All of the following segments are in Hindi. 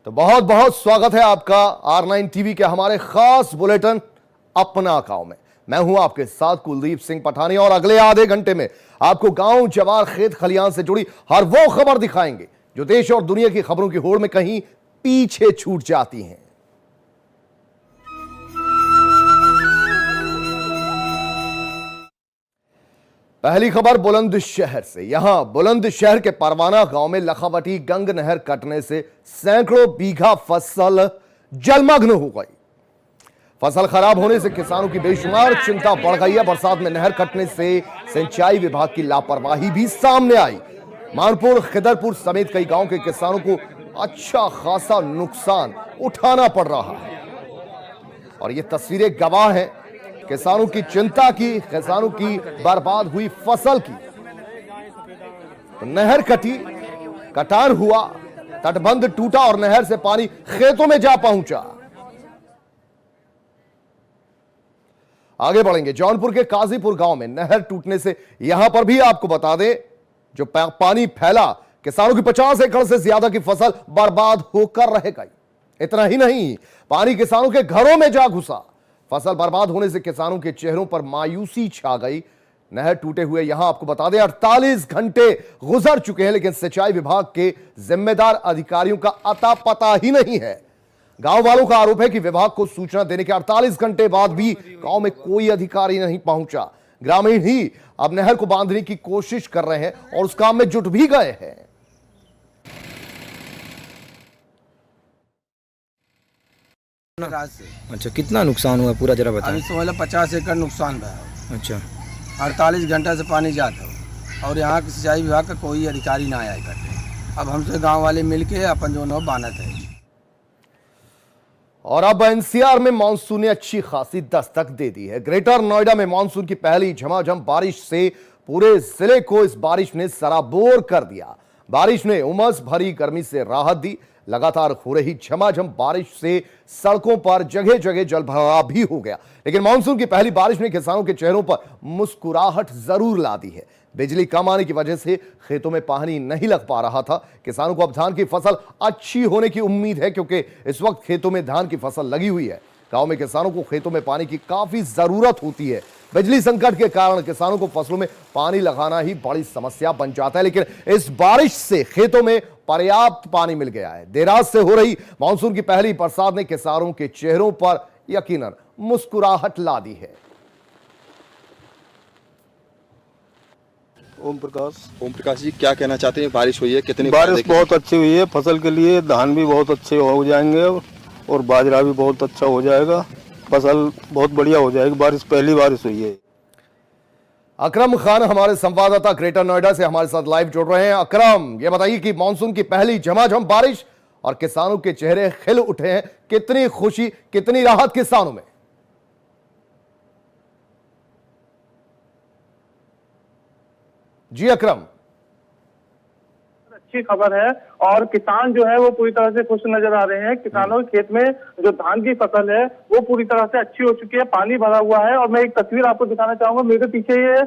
तो बहुत बहुत स्वागत है आपका R9 टीवी के हमारे खास बुलेटिन अपना गांव में। मैं हूं आपके साथ कुलदीप सिंह पठानी और अगले आधे घंटे में आपको गांव जवार खेत खलियान से जुड़ी हर वो खबर दिखाएंगे जो देश और दुनिया की खबरों की होड़ में कहीं पीछे छूट जाती हैं। पहली खबर बुलंदशहर से। यहां बुलंदशहर के परवाना गांव में लखावटी गंग नहर कटने से सैकड़ों बीघा फसल जलमग्न हो गई। फसल खराब होने से किसानों की बेशुमार चिंता बढ़ गई है। बरसात में नहर कटने से सिंचाई विभाग की लापरवाही भी सामने आई। मानपुर, खिदरपुर समेत कई गांव के किसानों को अच्छा खासा नुकसान उठाना पड़ रहा है और ये तस्वीरें गवाह हैं किसानों की चिंता की, किसानों की बर्बाद हुई फसल की। तो नहर कटी, कटान हुआ, तटबंध टूटा और नहर से पानी खेतों में जा पहुंचा। आगे बढ़ेंगे। जौनपुर के काजीपुर गांव में नहर टूटने से यहां पर भी आपको बता दें जो पानी फैला, किसानों की 50 एकड़ से ज्यादा की फसल बर्बाद होकर रह गई। इतना ही नहीं, पानी किसानों के घरों में जा घुसा। फसल बर्बाद होने से किसानों के चेहरों पर मायूसी छा गई। नहर टूटे हुए यहां आपको बता दें 48 घंटे गुजर चुके हैं, लेकिन सिंचाई विभाग के जिम्मेदार अधिकारियों का अता पता ही नहीं है। गांव वालों का आरोप है कि विभाग को सूचना देने के 48 घंटे बाद भी गांव में कोई अधिकारी नहीं पहुंचा। ग्रामीण ही अब नहर को बांधने की कोशिश कर रहे हैं और उस काम में जुट भी गए हैं। अच्छा, कितना नुकसान हुआ पूरा जरा बताएं। अभी तो 50 एकड़ नुकसान रहा। अच्छा, 48 घंटा से पानी जाता हो और यहाँ के सिंचाई विभाग का कोई अधिकारी ना आया करते। अब हमसे गांव वाले मिलके अपन जो है बानत है। और अब एनसीआर में मानसून ने अच्छी खासी दस्तक दे दी है। ग्रेटर नोएडा में मानसून की पहली झमाझम बारिश से पूरे जिले को इस बारिश ने सराबोर कर दिया। बारिश ने उमस भरी गर्मी से राहत दी। लगातार हो रही झमाझम बारिश से सड़कों पर जगह जगह जलभराव भी हो गया, लेकिन मानसून की पहली बारिश ने किसानों के चेहरों पर मुस्कुराहट जरूर ला दी है। बिजली कम आने की वजह से खेतों में पानी नहीं लग पा रहा था। किसानों को अब धान की फसल अच्छी होने की उम्मीद है क्योंकि इस वक्त खेतों में धान की फसल लगी हुई है। गांव में किसानों को खेतों में पानी की काफी जरूरत होती है। बिजली संकट के कारण किसानों को फसलों में पानी लगाना ही बड़ी समस्या बन जाता है, लेकिन इस बारिश से खेतों में पर्याप्त पानी मिल गया है। देर रात से हो रही मानसून की पहली बरसात ने किसानों के चेहरों पर यकीनन मुस्कुराहट ला दी है। ओम प्रकाश जी, क्या कहना चाहते हैं? बारिश हुई है, कितनी बारिश बहुत अच्छी हुई है। फसल के लिए धान भी बहुत अच्छे हो जाएंगे और बाजरा भी बहुत अच्छा हो जाएगा। फसल बहुत बढ़िया हो जाएगी। बारिश पहली बारिश हुई है। अकरम खान हमारे संवाददाता ग्रेटर नोएडा से हमारे साथ लाइव जुड़ रहे हैं। अकरम, ये बताइए कि मानसून की पहली झमाझम बारिश और किसानों के चेहरे खिल उठे हैं। कितनी खुशी, कितनी राहत किसानों में? जी अकरम। अच्छी खबर है और किसान जो है वो पूरी तरह से खुश नजर आ रहे हैं। किसानों के खेत में जो धान की फसल है वो पूरी तरह से अच्छी हो चुकी है, पानी भरा हुआ है। और मैं एक तस्वीर आपको दिखाना चाहूंगा। मेरे पीछे ये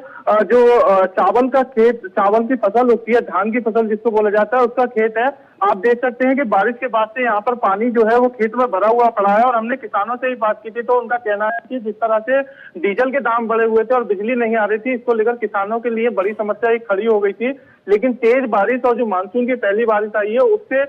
जो चावल का खेत, चावल की फसल होती है, धान की फसल जिसको बोला जाता है, उसका खेत है। आप देख सकते हैं कि बारिश के बाद से यहाँ पर पानी जो है वो खेत में भरा हुआ पड़ा है। और हमने किसानों से ही बात की थी तो उनका कहना है कि जिस तरह से डीजल के दाम बढ़े हुए थे और बिजली नहीं आ रही थी, इसको लेकर किसानों के लिए बड़ी समस्या एक खड़ी हो गई थी। लेकिन तेज बारिश और जो मानसून की पहली बारिश आई है उससे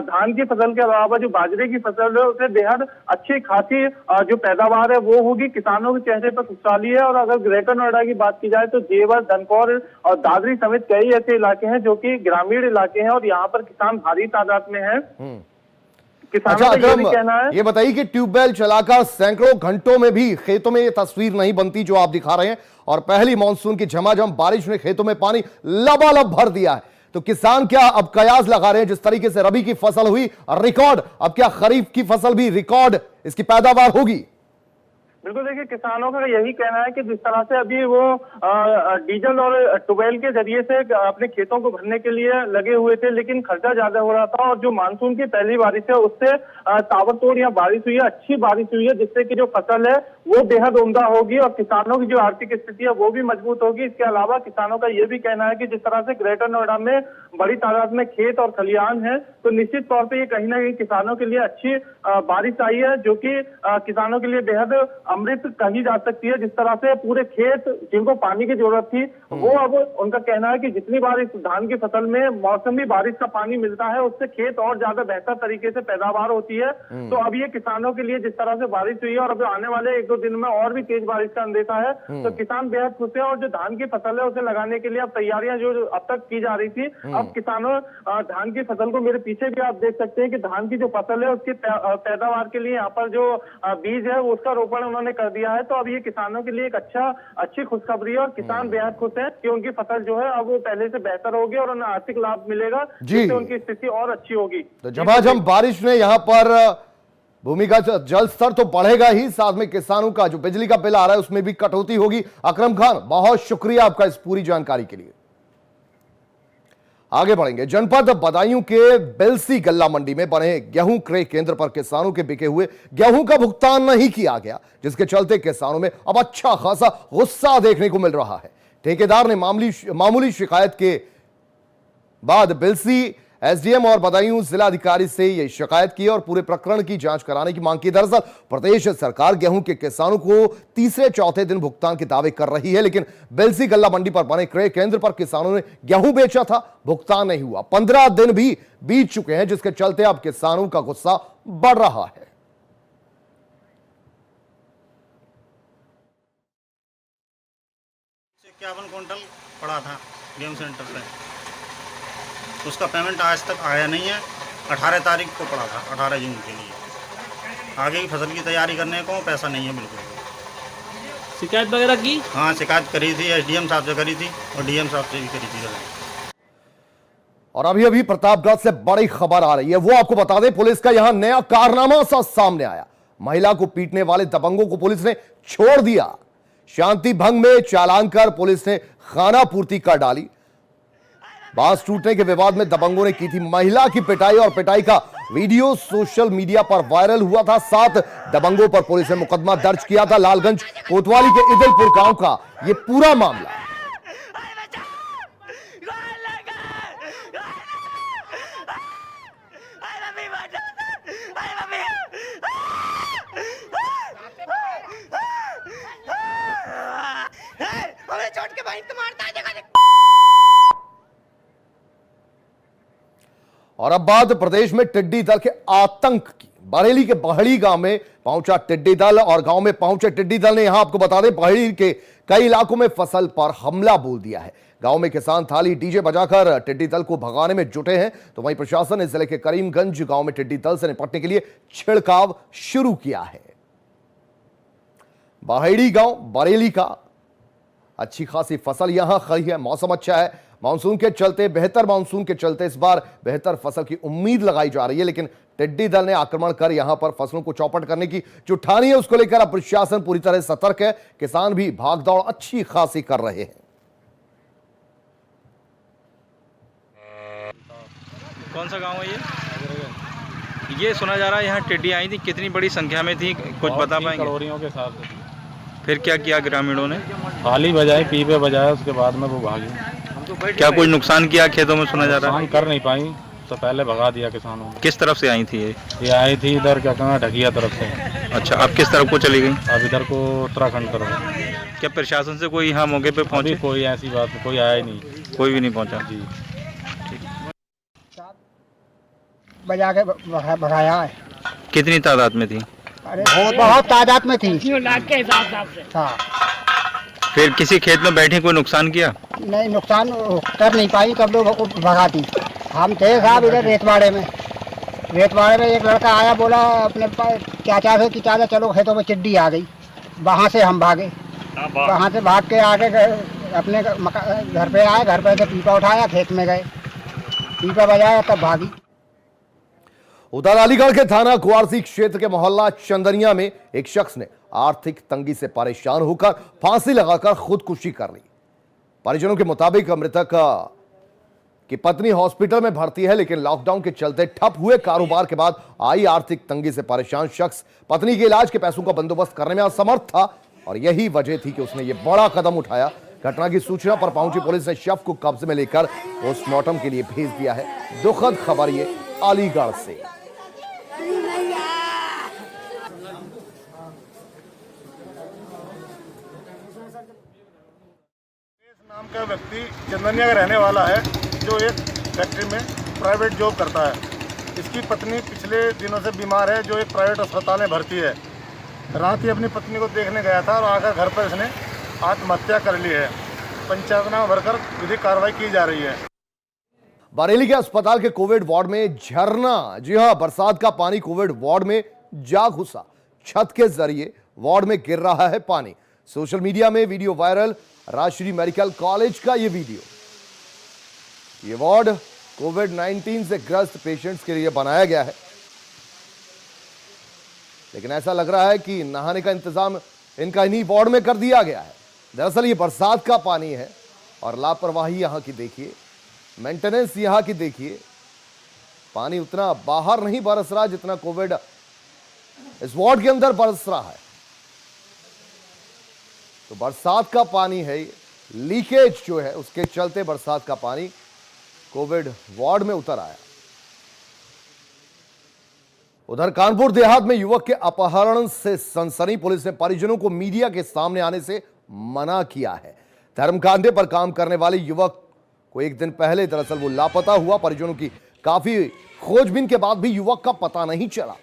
धान की फसल के अलावा जो बाजरे की फसल है उससे बेहद अच्छी खासी जो पैदावार है वो होगी। किसानों के चेहरे पर खुशहाली है। और अगर ग्रेटर नोएडा की बात की जाए तो जेवर, धनकौर और दादरी समेत कई ऐसे इलाके हैं जो कि ग्रामीण इलाके हैं और यहाँ पर किसान भारी तादाद में है। अच्छा अकरम, ये बताइए कि ट्यूबवेल चलाकर सैकड़ों घंटों में भी खेतों में ये तस्वीर नहीं बनती जो आप दिखा रहे हैं, और पहली मानसून की झमाझम बारिश ने खेतों में पानी लबालब भर दिया है। तो किसान क्या अब कयास लगा रहे हैं? जिस तरीके से रबी की फसल हुई रिकॉर्ड, अब क्या खरीफ की फसल भी रिकॉर्ड इसकी पैदावार होगी? बिल्कुल, देखिए किसानों का यही कहना है कि जिस तरह से अभी वो डीजल और ट्यूबवेल के जरिए से अपने खेतों को भरने के लिए लगे हुए थे, लेकिन खर्चा ज्यादा हो रहा था और जो मानसून की पहली बारिश है उससे ताबड़तोड़ यहाँ बारिश हुई है, अच्छी बारिश हुई है, जिससे कि जो फसल है वो बेहद उम्दा होगी और किसानों की जो आर्थिक स्थिति है वो भी मजबूत होगी। इसके अलावा किसानों का ये भी कहना है कि जिस तरह से ग्रेटर नोएडा में बड़ी तादाद में खेत और खलिहान है, तो निश्चित तौर पर ये कहीं ना कहीं किसानों के लिए अच्छी बारिश आई है, जो कि किसानों के लिए बेहद अमृत कही जा सकती है। जिस तरह से पूरे खेत जिनको पानी की जरूरत थी वो अब उनका कहना है कि जितनी बार इस धान की फसल में मौसमी बारिश का पानी मिलता है उससे खेत और ज्यादा बेहतर तरीके से पैदावार होती है। तो अब ये किसानों के लिए जिस तरह से बारिश हुई है और अब आने वाले 1-2 दिन में और भी तेज बारिश का अंदेशा है, तो किसान बेहद खुश है। और जो धान की फसल है उसे लगाने के लिए अब तैयारियां जो अब तक की जा रही थी, अब किसानों धान की फसल को, मेरे पीछे भी आप देख सकते हैं कि धान की जो फसल है उसकी पैदावार के लिए यहाँ पर जो बीज है उसका रोपण उन्होंने कर दिया है। तो अब ये किसानों के लिए एक अच्छी खुशखबरी है और किसान बेहद खुश है कि उनकी फसल जो है अब वो पहले से बेहतर होगी और उन्हें आर्थिक लाभ मिलेगा, जिससे उनकी स्थिति और अच्छी होगी। तो झमाझम बारिश में यहाँ पर भूमि का जल स्तर तो बढ़ेगा ही, साथ में किसानों का जो बिजली का बिल आ रहा है उसमें भी कटौती होगी। अकरम खान, बहुत शुक्रिया आपका इस पूरी जानकारी के लिए। आगे बढ़ेंगे। जनपद बदायूं के बेलसी गल्ला मंडी में बने गेहूं क्रय केंद्र पर किसानों के बिके हुए गेहूं का भुगतान नहीं किया गया, जिसके चलते किसानों में अब अच्छा खासा गुस्सा देखने को मिल रहा है। ठेकेदार ने मामूली शिकायत के बाद बेलसी एसडीएम और बदायूं जिलाधिकारी से यह शिकायत की और पूरे प्रकरण की जांच कराने की मांग की। दरअसल प्रदेश सरकार गेहूं के किसानों को तीसरे-चौथे दिन भुगतान के दावे कर रही है, लेकिन बेलसी गल्ला मंडी पर बने क्रय केंद्र पर किसानों ने गेहूं बेचा था, भुगतान नहीं हुआ। 15 दिन भी बीत चुके हैं, जिसके चलते अब किसानों का गुस्सा बढ़ रहा है। 51 क्विंटल पड़ा था गेहूं सेंटर पे, उसका पेमेंट आज तक आया नहीं है। 18 तारीख को पड़ा था, 18 जून के लिए। आगे की फसल की तैयारी करने को पैसा नहीं है बिल्कुल। शिकायत वगैरह की? हाँ, शिकायत करी थी, एसडीएम साहब से करी थी और डीएम साहब से भी करी थी। और अभी प्रतापगढ़ से बड़ी खबर आ रही है, वो आपको बता दें। पुलिस का यहां नया कारनामा सा सामने आया। महिला को पीटने वाले दबंगों को पुलिस ने छोड़ दिया। शांति भंग में चालान कर पुलिस ने खाना पूर्ति कर डाली। बांस टूटने के विवाद में दबंगों ने की थी महिला की पिटाई और पिटाई का वीडियो सोशल मीडिया पर वायरल हुआ था। 7 दबंगों पर पुलिस ने मुकदमा दर्ज किया था। लालगंज कोतवाली के इदलपुर गांव का यह पूरा मामला। और अब बात प्रदेश में टिड्डी दल के आतंक की। बरेली के बहड़ी गांव में पहुंचा टिड्डी दल और गांव में पहुंचे टिड्डी दल ने यहां आपको बता दें बहड़ी के कई इलाकों में फसल पर हमला बोल दिया है। गांव में किसान थाली डीजे बजाकर टिड्डी दल को भगाने में जुटे हैं, तो वहीं प्रशासन ने जिले के करीमगंज गांव में टिड्डी दल से निपटने के लिए छिड़काव शुरू किया है। बहेड़ी गांव बरेली का अच्छी खासी फसल यहां खड़ी है। मौसम अच्छा है, मानसून के चलते बेहतर मानसून के चलते इस बार बेहतर फसल की उम्मीद लगाई जा रही है, लेकिन टिड्डी दल ने आक्रमण कर यहां पर फसलों को चौपट करने की जो ठानी है उसको लेकर अब प्रशासन पूरी तरह सतर्क है। किसान भी भागदौड़ अच्छी खासी कर रहे हैं। कौन सा गांव है ये सुना जा रहा है यहाँ टिड्डी आई थी, कितनी बड़ी संख्या में थी, कुछ बता पाएंगे? कटोरियों के साथ। फिर क्या किया ग्रामीणों ने? थाली बजाई, पीपे बजाया, उसके बाद में वो भागी। क्या कुछ नुकसान किया खेतों में? सुना जा रहा है कर नहीं पाई तो पहले भगा दिया किसानों ने। किस तरफ से आई थी ये आई थी इधर क्या कहना ढकिया तरफ से। अच्छा, अब किस तरफ को चली गई? अब इधर को उत्तराखंड तरफ। क्या प्रशासन से कोई यहाँ मौके पे पहुंचे? कोई ऐसी बात कोई आया ही नहीं, कोई भी नहीं पहुंचा जी। बजा के भगाया है। कितनी तादाद में थी? अरे बहुत तादाद में थी। हाँ। फिर किसी खेत में बैठे कोई नुकसान किया? नहीं, नुकसान कर नहीं पाई, तब लोग भगा दी। हम थे साहब इधर रेतवाड़े में एक लड़का आया, बोला अपने चाचा से कि चाचा चलो खेतों में टिड्डी आ गई। वहाँ से हम भागे, वहाँ से भाग के आगे अपने घर पे आए, घर पे से पीपा उठाया, खेत में गए, पीपा बजाया, तब भागी। उधर अलीगढ़ के थाना कुआरसी क्षेत्र के मोहल्ला चंदनिया में एक शख्स ने आर्थिक तंगी से परेशान होकर फांसी लगाकर खुदकुशी कर ली। परिजनों के मुताबिक मृतक की पत्नी हॉस्पिटल में भर्ती है, लेकिन लॉकडाउन के चलते ठप हुए कारोबार के बाद आई आर्थिक तंगी से परेशान शख्स पत्नी के इलाज के पैसों का बंदोबस्त करने में असमर्थ था और यही वजह थी कि उसने यह बड़ा कदम उठाया। घटना की सूचना पर पहुंची पुलिस ने शव को कब्जे में लेकर पोस्टमार्टम के लिए भेज दिया है। दुखद खबर ये अलीगढ़ से। नाम का व्यक्ति चंदनिया का रहने वाला है, जो एक फैक्ट्री में प्राइवेट जॉब करता है। इसकी पत्नी पिछले दिनों से बीमार है, जो एक प्राइवेट अस्पताल में भर्ती है। रात ही अपनी पत्नी को देखने गया था और आकर घर पर इसने आत्महत्या कर ली है। पंचायतनामा भरकर विधिक कार्रवाई की जा रही है। बरेली के अस्पताल के कोविड वार्ड में झरना, जी हां, बरसात का पानी कोविड वार्ड में जा घुसा। छत के जरिए वार्ड में गिर रहा है पानी। सोशल मीडिया में video viral. Rajshree medical college का यह वीडियो। यह वार्ड कोविड-19 से ग्रस्त पेशेंट्स के लिए बनाया गया है, लेकिन ऐसा लग रहा है कि नहाने का इंतजाम इनका इन्हीं वार्ड में कर दिया गया है। दरअसल ये बरसात का पानी है और लापरवाही यहां की देखिए, मेंटेनेंस यहां की देखिए। पानी उतना बाहर नहीं बरस रहा जितना कोविड इस वार्ड के अंदर बरस रहा है। तो बरसात का पानी है, लीकेज जो है उसके चलते बरसात का पानी कोविड वार्ड में उतर आया। उधर कानपुर देहात में युवक के अपहरण से सनसनी। पुलिस ने परिजनों को मीडिया के सामने आने से मना किया है। धर्मकांडे पर काम करने वाले युवक को एक दिन पहले दरअसल वो लापता हुआ। परिजनों की काफी खोजबीन के बाद भी युवक का पता नहीं चला।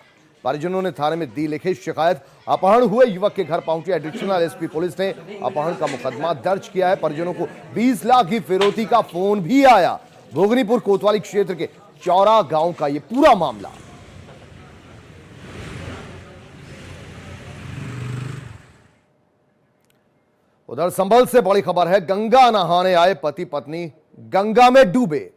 परिजनों ने थाने में दी लिखित शिकायत। अपहरण हुए युवक के घर पहुंची एडिशनल एसपी पुलिस ने अपहरण का मुकदमा दर्ज किया है। परिजनों को 20 लाख की फिरौती का फोन भी आया। भोगनीपुर कोतवाली क्षेत्र के चौरा गांव का यह पूरा मामला। उधर संभल से बड़ी खबर है। गंगा नहाने आए पति पत्नी गंगा में डूबे।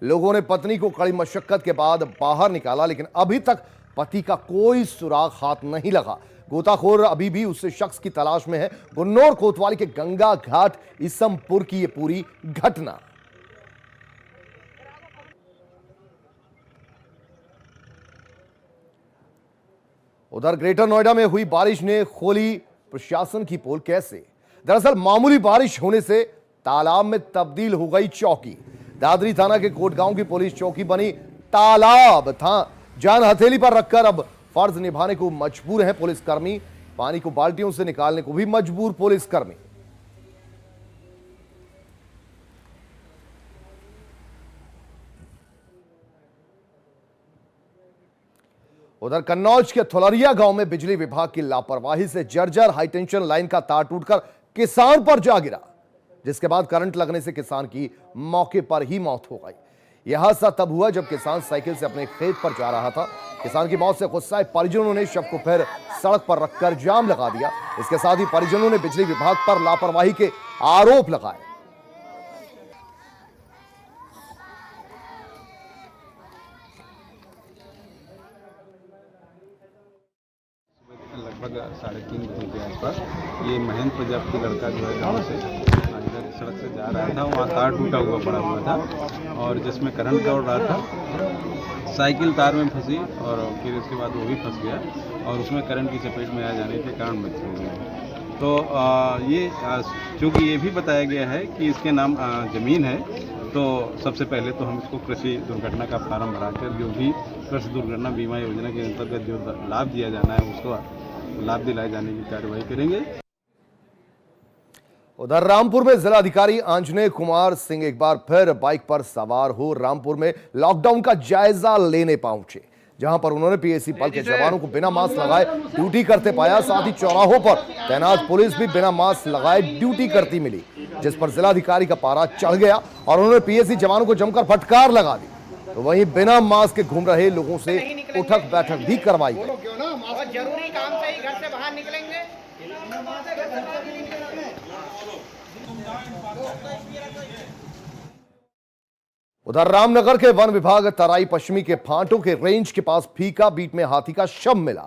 लोगों ने पत्नी को कड़ी मशक्कत के बाद बाहर निकाला, लेकिन अभी तक पति का कोई सुराग हाथ नहीं लगा। गोताखोर अभी भी उस शख्स की तलाश में है। गुन्नौर कोतवाली के गंगा घाट इसमपुर की यह पूरी घटना। उधर ग्रेटर नोएडा में हुई बारिश ने खोली प्रशासन की पोल। कैसे? दरअसल मामूली बारिश होने से तालाब में तब्दील हो गई चौकी। दादरी थाना के कोटगांव की पुलिस चौकी बनी तालाब था। जान हथेली पर रखकर अब फर्ज निभाने को मजबूर है पुलिसकर्मी। पानी को बाल्टियों से निकालने को भी मजबूर पुलिसकर्मी। उधर कन्नौज के थुलरिया गांव में बिजली विभाग की लापरवाही से जर्जर हाईटेंशन लाइन का तार टूटकर किसान पर जा गिरा, जिसके बाद करंट लगने से किसान की मौके पर ही मौत हो गई। यह हादसा तब हुआ जब किसान साइकिल से अपने खेत पर जा रहा था। किसान की मौत से गुस्साए परिजनों ने शव को फिर सड़क पर रखकर जाम लगा दिया। इसके साथ ही परिजनों ने बिजली विभाग पर लापरवाही के आरोप लगाए। लगभग 3:30 बजे के आसपास ये महेंद्र प्रजापति लड़का जो है गाँव से इधर सड़क से जा रहा था। वहाँ तार टूटा हुआ पड़ा हुआ था और जिसमें करंट दौड़ रहा था। साइकिल तार में फंसी और फिर उसके बाद वो भी फंस गया और उसमें करंट की चपेट में आ जाने के कारण मृत्यु हो गई। तो ये चूँकि ये भी बताया गया है कि इसके नाम ज़मीन है, तो सबसे पहले तो हम इसको कृषि दुर्घटना का फार्म भराकर जो भी कृषि दुर्घटना बीमा योजना के अंतर्गत जो लाभ दिया जाना है उसको लाभ दिलाए जाने की कार्रवाई करेंगे। उधर रामपुर में जिलाधिकारी आंजनेय कुमार सिंह एक बार फिर बाइक पर सवार हो रामपुर में लॉकडाउन का जायजा लेने पहुंचे, जहां पर उन्होंने पीएसी बल के जवानों को बिना मास्क लगाए ड्यूटी करते पाया। साथ ही चौराहों पर तैनात पुलिस भी बिना मास्क लगाए ड्यूटी करती मिली, जिस पर जिलाधिकारी का पारा चढ़ गया और उन्होंने पीएसी जवानों को जमकर फटकार लगा दी। तो वहीं बिना मास्क के घूम रहे लोगों से उठक बैठक भी करवाई गई। जरूरी काम से ही घर से बाहर निकलेंगे। उधर रामनगर के वन विभाग तराई पश्चिमी के फांटों के रेंज के पास फीका बीट में हाथी का शव मिला,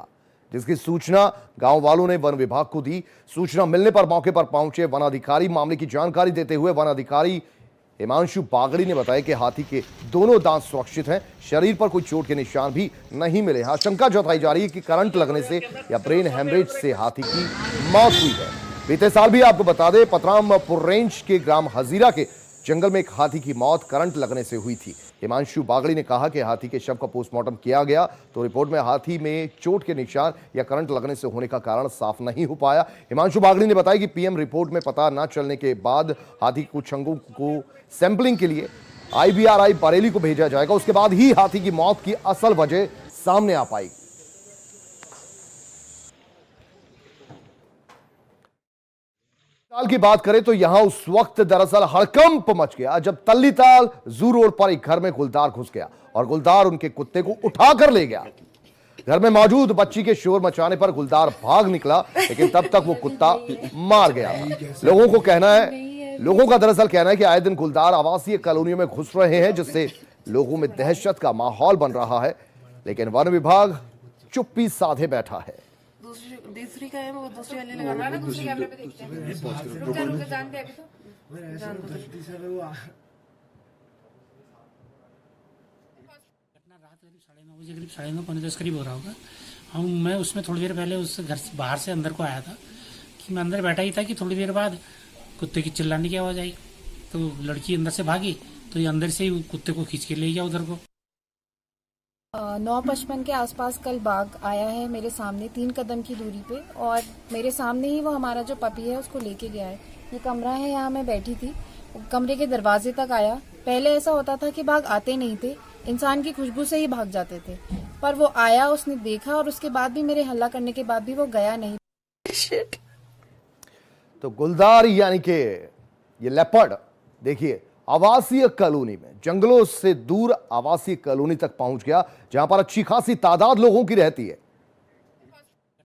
जिसकी सूचना गांव वालों ने वन विभाग को दी। सूचना मिलने पर मौके पर पहुंचे वन अधिकारी मामले की जानकारी देते हुए वन अधिकारी हिमांशु बागड़ी ने बताया कि हाथी के दोनों दांत सुरक्षित हैं, शरीर पर कोई चोट के निशान भी नहीं मिले। आशंका जताई जा रही है कि करंट लगने से या ब्रेन हेमरेज से हाथी की मौत हुई है। बीते साल भी आपको बता दें, पतरामपुर रेंज के ग्राम हजीरा के जंगल में एक हाथी की मौत करंट लगने से हुई थी। हिमांशु बागड़ी ने कहा कि हाथी के शव का पोस्टमार्टम किया गया तो रिपोर्ट में हाथी में चोट के निशान या करंट लगने से होने का कारण साफ नहीं हो पाया। हिमांशु बागड़ी ने बताया कि पीएम रिपोर्ट में पता न चलने के बाद हाथी के कुछ अंगों को सैंपलिंग के लिए IBRI बरेली को भेजा जाएगा, उसके बाद ही हाथी की मौत की असल वजह सामने आ पाएगी। साल की बात करें तो यहां उस वक्त दरअसल हड़कंप मच गया जब तल्लीताल जू रोड पर एक घर में गुलदार घुस गया और गुलदार उनके कुत्ते को उठाकर ले गया। घर में मौजूद बच्ची के शोर मचाने पर गुलदार भाग निकला, लेकिन तब तक वो कुत्ता मार गया। लोगों का दरअसल कहना है कि आए दिन गुलदार आवासीय कॉलोनियों में घुस रहे हैं, जिससे लोगों में दहशत का माहौल बन रहा है, लेकिन वन विभाग चुप्पी साधे बैठा है। दूसरी का है वो दूसरी वाले लगाना ना, दूसरे कैमरे पे देखते हैं। रुक जान दे अभी तो जान दो। घटना रात करीब 9:30 बजे, करीब 9:30 पौने 10 करीब हो रहा होगा। मैं उसमें थोड़ी देर पहले उस घर से बाहर से अंदर को आया था कि मैं अंदर बैठा ही था कि थोड़ी देर बाद कुत्ते की चिल्लाने की आवाज़ आई, तो लड़की अंदर से भागी तो ये अंदर से ही कुत्ते को खींच के ले गया उधर को। 9:55 के आसपास कल बाघ आया है मेरे सामने 3 कदम की दूरी पे, और मेरे सामने ही वो हमारा जो पपी है उसको लेके गया है। ये कमरा है, यहाँ मैं बैठी थी, कमरे के दरवाजे तक आया। पहले ऐसा होता था कि बाघ आते नहीं थे, इंसान की खुशबू से ही भाग जाते थे, पर वो आया, उसने देखा और उसके बाद भी मेरे हल्ला करने के बाद भी वो गया नहीं। तो गुलदार यानी कि ये लेपर्ड देखिए आवासीय कॉलोनी में, जंगलों से दूर आवासीय कॉलोनी तक पहुंच गया, जहां पर अच्छी खासी तादाद लोगों की रहती है।